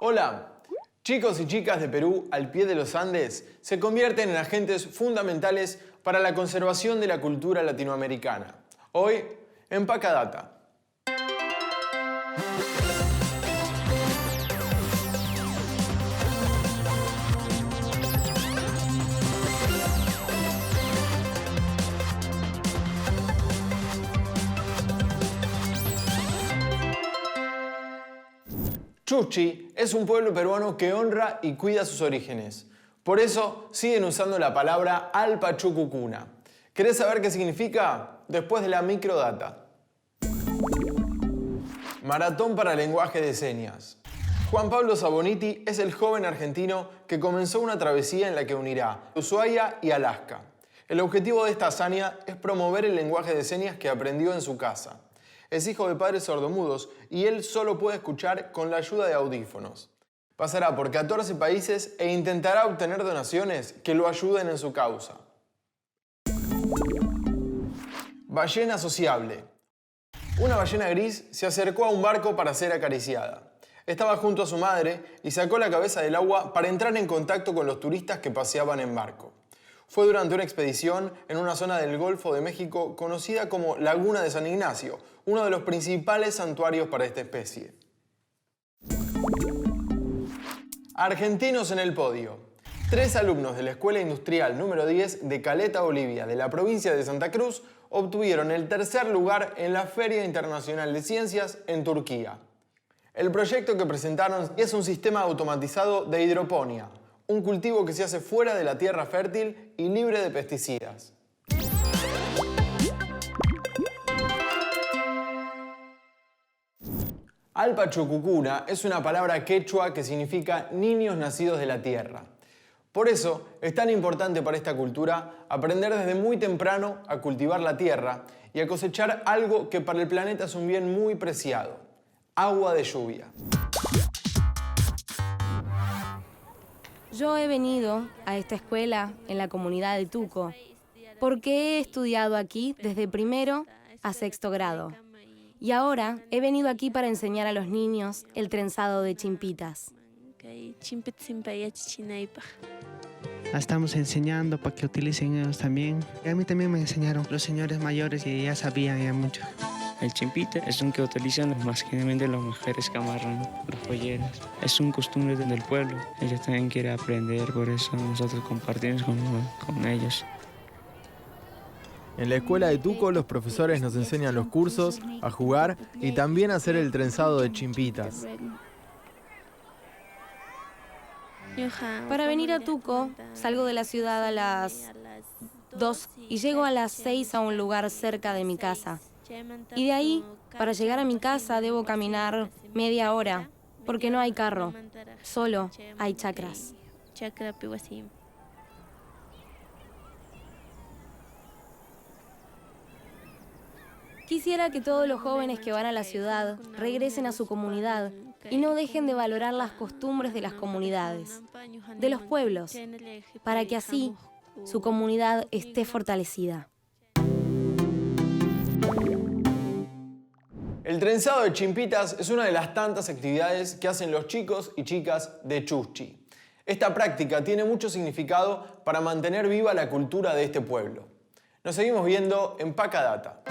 Hola, chicos y chicas de Perú al pie de los Andes se convierten en agentes fundamentales para la conservación de la cultura latinoamericana. Hoy, en Pacadata. Chuchi es un pueblo peruano que honra y cuida sus orígenes. Por eso siguen usando la palabra alpachucucuna. ¿Querés saber qué significa? Después de la microdata. Maratón para lenguaje de señas. Juan Pablo Saboniti es el joven argentino que comenzó una travesía en la que unirá Ushuaia y Alaska. El objetivo de esta hazaña es promover el lenguaje de señas que aprendió en su casa. Es hijo de padres sordomudos y él solo puede escuchar con la ayuda de audífonos. Pasará por 14 países e intentará obtener donaciones que lo ayuden en su causa. Ballena sociable. Una ballena gris se acercó a un barco para ser acariciada. Estaba junto a su madre y sacó la cabeza del agua para entrar en contacto con los turistas que paseaban en barco. Fue durante una expedición en una zona del Golfo de México conocida como Laguna de San Ignacio, uno de los principales santuarios para esta especie. Argentinos en el podio. 3 alumnos de la Escuela Industrial número 10 de Caleta, Bolivia, de la provincia de Santa Cruz, obtuvieron el tercer lugar en la Feria Internacional de Ciencias en Turquía. El proyecto que presentaron es un sistema automatizado de hidroponía, un cultivo que se hace fuera de la tierra fértil y libre de pesticidas. Alpachucucuna es una palabra quechua que significa niños nacidos de la tierra. Por eso es tan importante para esta cultura aprender desde muy temprano a cultivar la tierra y a cosechar algo que para el planeta es un bien muy preciado: agua de lluvia. Yo he venido a esta escuela en la comunidad de Tuco porque he estudiado aquí desde primero a sexto grado. Y ahora he venido aquí para enseñar a los niños el trenzado de chimpitas. Estamos enseñando para que utilicen ellos también. Y a mí también me enseñaron los señores mayores y ya sabían ya mucho. El chimpita es un que utilizan más generalmente las mujeres que amarran las polleras. Es un costumbre del pueblo. Ellos también quieren aprender, por eso nosotros compartimos con ellos. En la escuela de Tuco los profesores nos enseñan los cursos, a jugar y también a hacer el trenzado de chimpitas. Para venir a Tuco, salgo de la ciudad a las 2 y llego a las 6 a un lugar cerca de mi casa. Y de ahí, para llegar a mi casa, debo caminar media hora, porque no hay carro, solo hay chacras. Quisiera que todos los jóvenes que van a la ciudad regresen a su comunidad y no dejen de valorar las costumbres de las comunidades, de los pueblos, para que así su comunidad esté fortalecida. El trenzado de chimpitas es una de las tantas actividades que hacen los chicos y chicas de Chuchi. Esta práctica tiene mucho significado para mantener viva la cultura de este pueblo. Nos seguimos viendo en Pacadata.